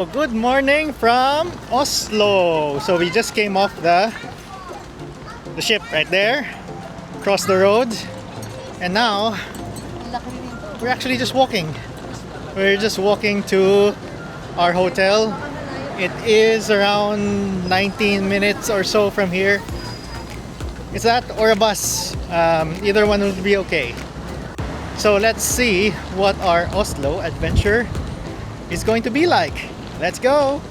Good morning from Oslo. So we just came off the ship right there, across the road, and now we're actually just walking. We're just walking to our hotel. It is around 19 minutes or so from here. Is that or a bus? Either one would be okay. So let's see what our Oslo adventure is going to be like. Let's go!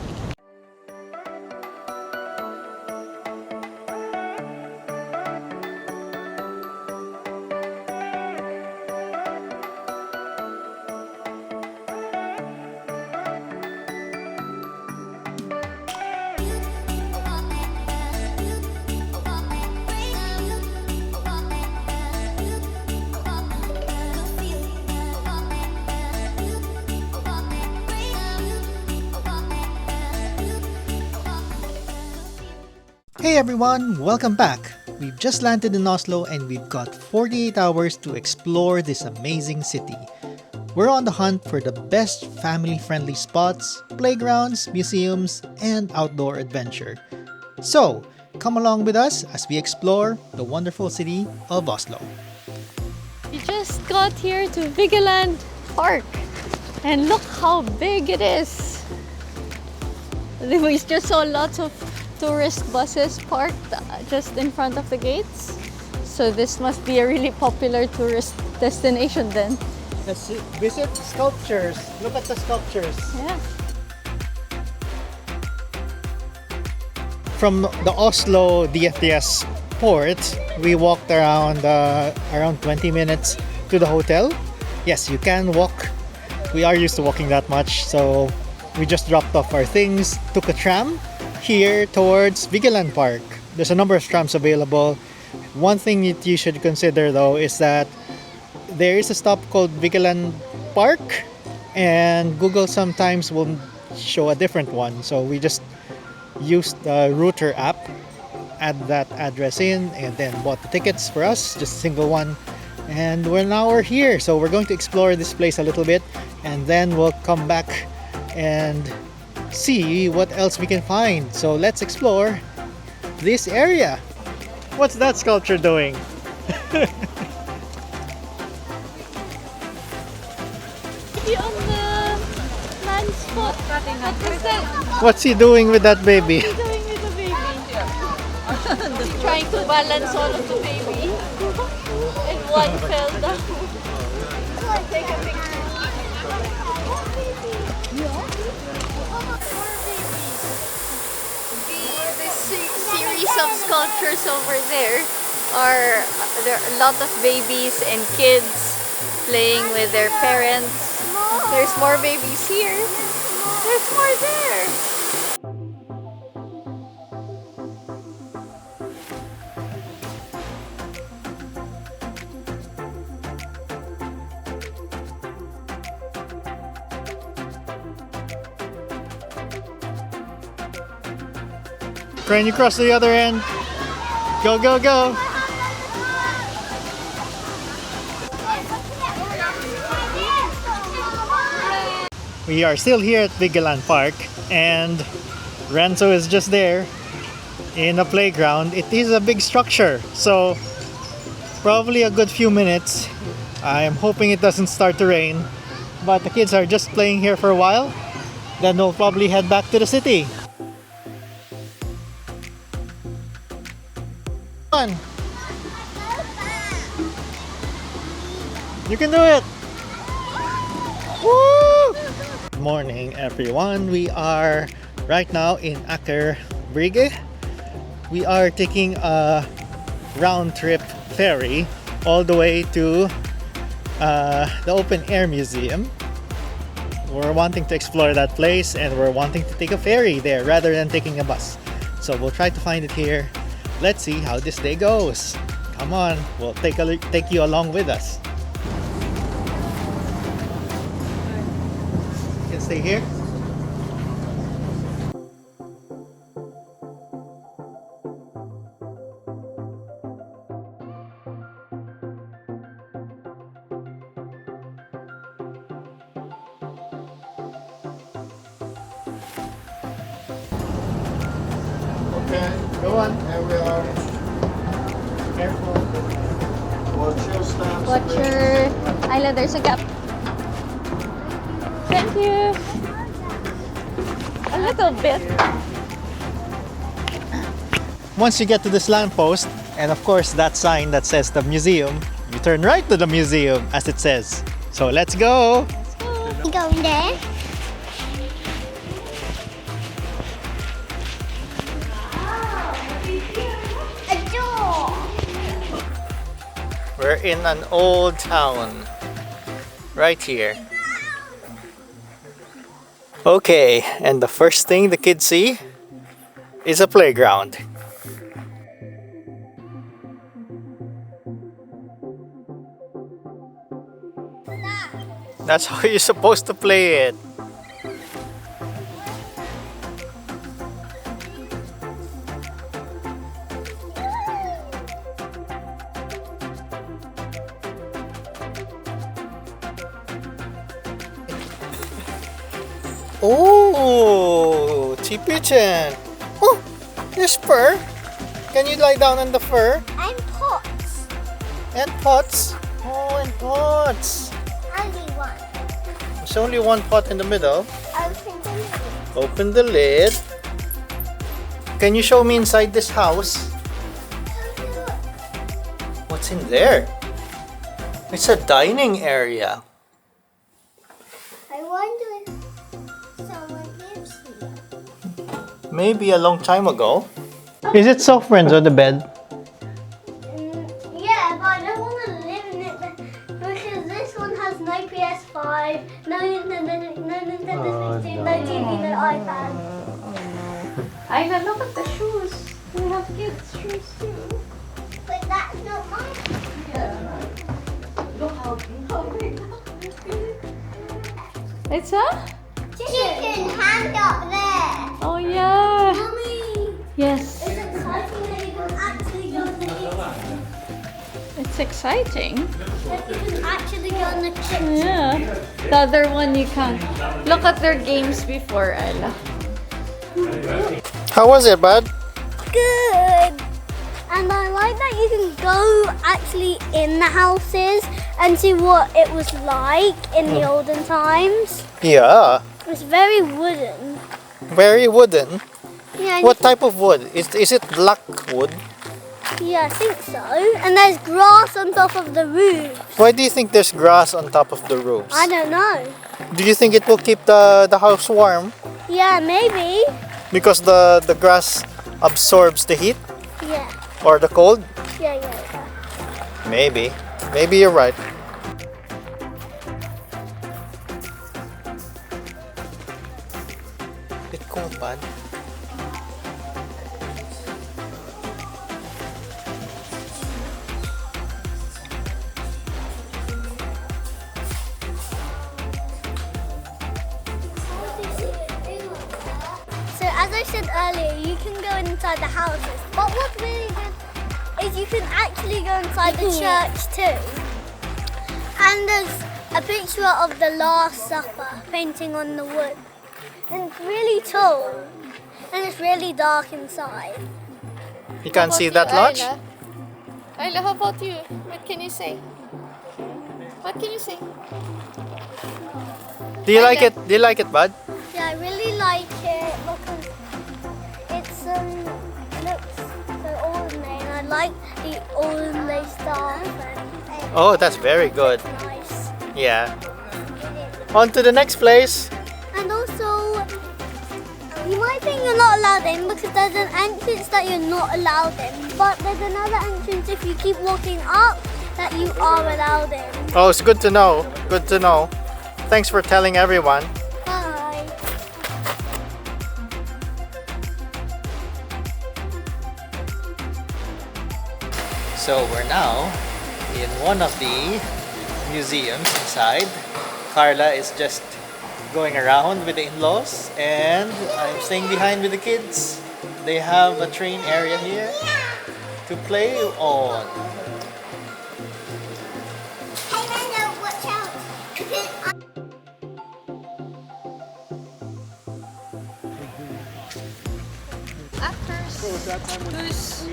Hey everyone, welcome back! We've just landed in Oslo and we've got 48 hours to explore this amazing city. We're on the hunt for the best family-friendly spots, playgrounds, museums, and outdoor adventure. So, come along with us as we explore the wonderful city of Oslo. We just got here to Vigeland Park and look how big it is. We just saw lots of tourist buses parked just in front of the gates. So this must be a really popular tourist destination then. Let's visit sculptures. Look at the sculptures. Yeah. From the Oslo DFDS port, we walked around 20 minutes to the hotel. Yes, you can walk. We are used to walking that much, so we just dropped off our things, took a tram here towards Vigeland Park. There's a number of trams available. One thing that you should consider though is that there is a stop called Vigeland Park, and Google sometimes will show a different one. So we just used the router app, add that address in, and then bought the tickets for us, just a single one. And we're here. So we're going to explore this place a little bit, and then we'll come back and see what else we can find. So let's explore this area. What's that sculpture doing? On the man's foot. What is that? What's he doing with that baby? What is he doing with the baby? He's trying to balance all of the baby. And one fell down. Take a picture. Series of sculptures over there are a lot of babies and kids playing with their parents. There's more babies here. There's more there. Can you cross to the other end? Go, go, go! We are still here at Vigeland Park, and Renzo is just there in a playground. It is a big structure, so probably a good few minutes. I am hoping it doesn't start to rain, but the kids are just playing here for a while. Then we'll probably head back to the city. On. You can do it! Woo! Good morning everyone. We are right now in Aker Brygge. We are taking a round trip ferry all the way to the open air museum. We're wanting to explore that place, and we're wanting to take a ferry there rather than taking a bus. So we'll try to find it here. Let's see how this day goes. Come on, we'll take you along with us. You can stay here. Okay, go on. There we are. Careful. Watch your steps. Watch your island, there's a gap. Thank you. A little bit. Once you get to this lamppost, and of course that sign that says the museum, you turn right to the museum as it says. So let's go! You going there? A door. We're in an old town. Right here. Okay, and the first thing the kids see is a playground. That's how you're supposed to play it. Oh, Chipi-chan. Oh, there's fur. Can you lie down on the fur? And pots. And pots. Oh, and pots. Only one. There's only one pot in the middle. Open the lid. Open the lid. Can you show me inside this house? What's in there? It's a dining area. I wonder if someone lives here. Maybe a long time ago. Is it soft, friends, on the bed? Yeah, but I don't want to live in it because this one has no PS5, no Nintendo 16, no TV, no iPad. Ayla, look at the shoes. We have kids' shoes too. But that's not mine. Look how big. It's a? Chicken hand up there. Oh yeah. Mommy, Yes. it's exciting that you can actually go on the kitchen. It's exciting. That you can actually go on the kitchen. Yeah. The other one you can't. Look at their games before, Ayla. How was it, bud? Good. And I like that you can go actually in the houses and see what it was like in the olden times. Yeah, It's very wooden. very wooden. Yeah, and What type of wood? Is it black wood? yeah, I think so. And there's grass on top of the roof. Why do you think there's grass on top of the roofs? I don't know. Do you think it will keep the house warm? Yeah, maybe. Because the grass absorbs the heat Yeah, or the cold? yeah, yeah. Maybe. Maybe you're right. Bit cold, bud. So as I said earlier, you can go inside the houses. But what's really good is you can actually go inside the church too. And there's a picture of the Last Supper painting on the wood. And it's really tall. And it's really dark inside. You can't see that much? Ayla, how about you? What can you say? What can you say? Do you like it? Do you like it, bud? Yeah, I really like it because it's looks so ordinary and I like the ordinary stuff and Oh, that's very good. it's nice. Yeah. On to the next place. And also, you might think you're not allowed in because there's an entrance that you're not allowed in, but there's another entrance if you keep walking up that you are allowed in. Oh, it's good to know. Good to know. Thanks for telling everyone. Bye. So we're now in one of the museums inside. Carla is just going around with the in-laws and I'm staying behind with the kids. They have a train area here to play on. Hey, Leno, watch out. Actors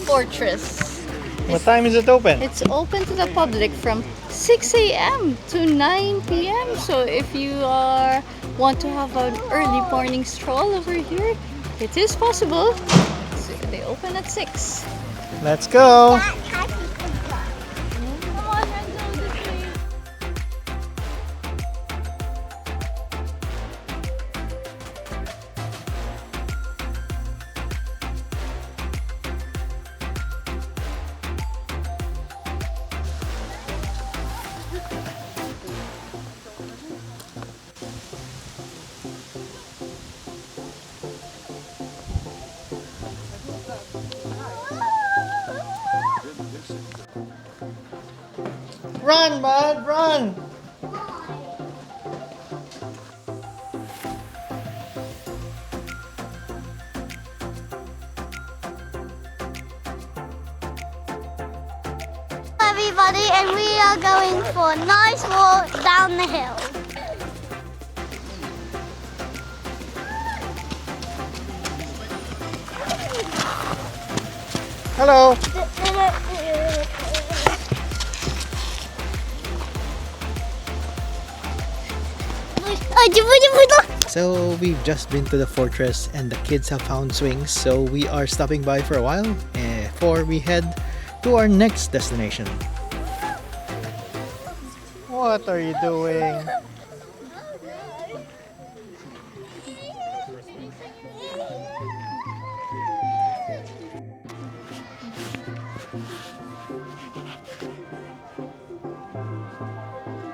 Fortress. What time is it open? It's open to the public from 6 a.m. to 9 p.m. So if you want to have an early morning stroll over here, it is possible. So they open at 6. Let's go. Come on, I know this way. Run, bud, run. Everybody, and we are going for a nice walk down the hill. Hello. So we've just been to the fortress and the kids have found swings, so we are stopping by for a while before we head to our next destination. What are you doing?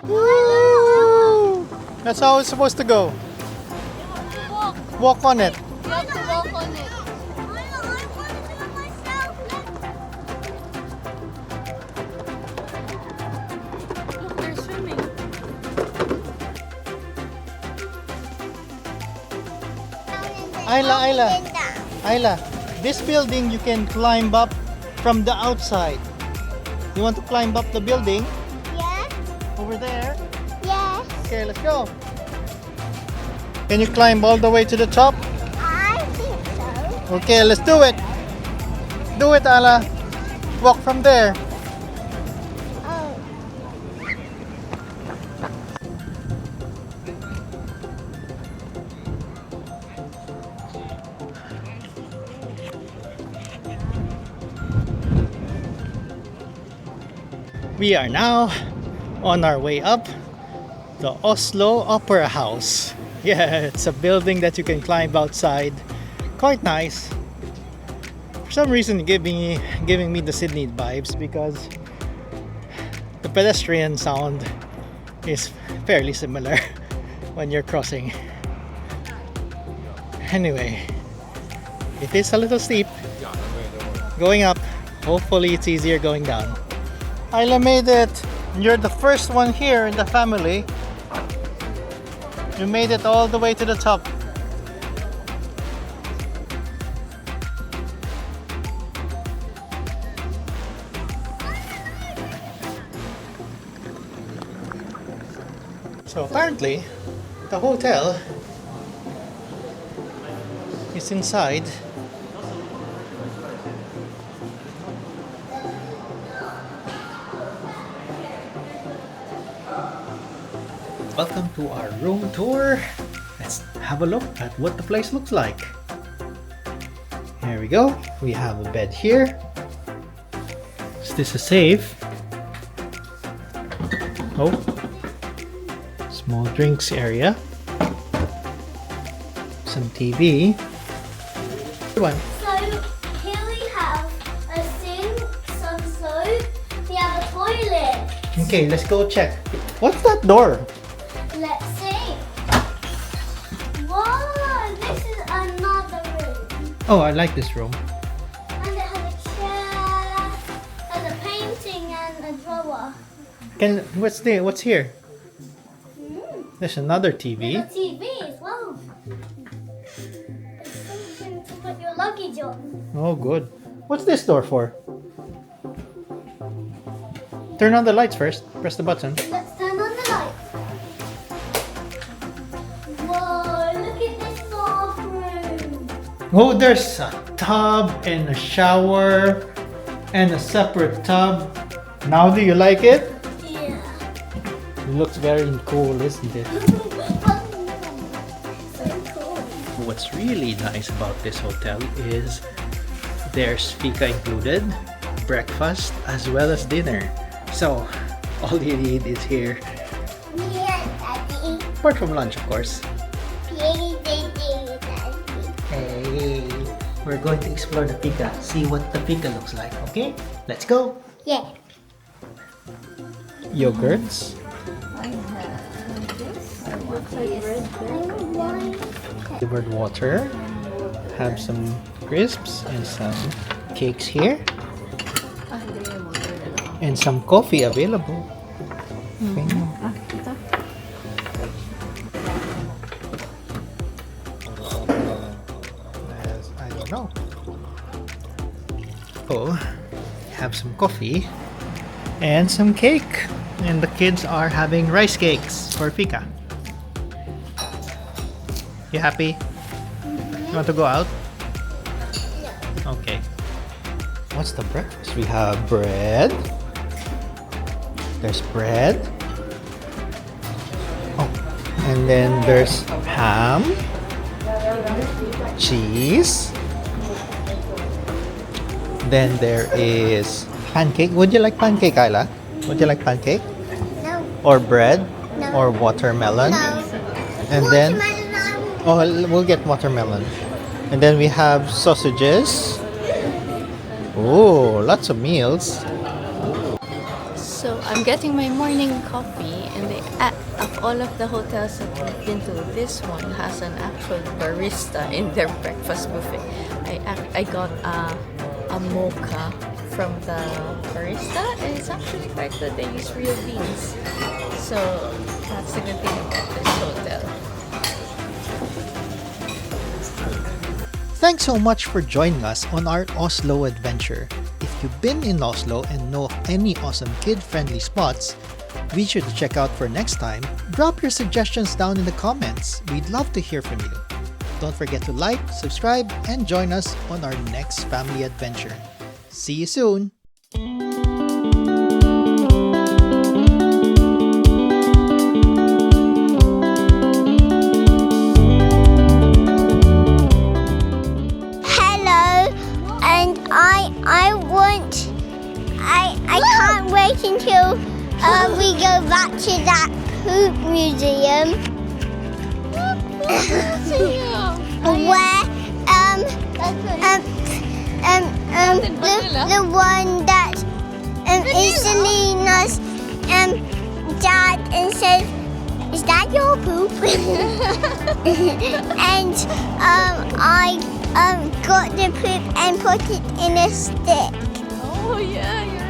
Woo! That's how it's supposed to go. Walk on it. You have to walk on it. Look, they're swimming. Ayla, this building you can climb up from the outside. You want to climb up the building? Yeah, Over there? yeah. Okay, let's go. Can you climb all the way to the top? I think so. Okay, let's do it. Do it, Ala. Walk from there. Oh. We are now on our way up the Oslo Opera House. Yeah, it's a building that you can climb outside. Quite nice. For some reason, giving me the Sydney vibes because the pedestrian sound is fairly similar when you're crossing. Anyway, it is a little steep going up. Hopefully, it's easier going down. Ayla made it. You're the first one here in the family. You made it all the way to the top. So apparently, the hotel is inside. Welcome to our room tour. Let's have a look at what the place looks like. Here we go. We have a bed here. Is this a safe? Oh, small drinks area. Some TV. Good one. So here we have a sink, some soap, we have a toilet. Okay, let's go check. What's that door? Let's see. Whoa, this is another room. Oh, I like this room. And it has a chair, has a painting and a drawer. What's here? There's another TV. A TV as well. It's something to put your luggage on. Oh, good. What's this door for? Turn on the lights first. Press the button. Let's turn on the lights. Whoa, look at this bathroom. Oh, there's a tub and a shower and a separate tub. Now, do you like it? Yeah. It looks very cool, isn't it? What's really nice about this hotel is there's fika included, breakfast, as well as dinner. So, all you need is here. Yeah, Daddy. Apart from lunch, of course. Yeah, Daddy. Hey, we're going to explore the fika, see what the fika looks like, okay? Let's go! Yeah. Yogurts, flavored water, have some crisps and some cakes here, and some coffee available. Okay. I don't know. Oh, have some coffee and some cake. And the kids are having rice cakes for fika. You happy? You want to go out? Okay. What's the breakfast? We have bread. There's bread. Oh, and then there's ham, cheese. Then there is pancake. Would you like pancake, Ayla? Would you like pancake? No. Or bread? No. Or watermelon? No. And then, Watermelon. oh, we'll get watermelon. And then we have sausages. Oh, lots of meals. So I'm getting my morning coffee, and of all of the hotels that we've been to, this one has an actual barista in their breakfast buffet. I got a mocha from the barista, and it's actually quite good. They use real beans, so that's the good thing about this hotel. Thanks so much for joining us on our Oslo adventure. If you've been in Oslo and know of any awesome kid-friendly spots we should check out for next time, drop your suggestions down in the comments. We'd love to hear from you. Don't forget to like, subscribe, and join us on our next family adventure. See you soon! Hello, and I can't wait until we go back to that poop museum. Where the one that is Selena's dad and says, "Is that your poop?" And I got the poop and put it in a stick. Oh yeah, you're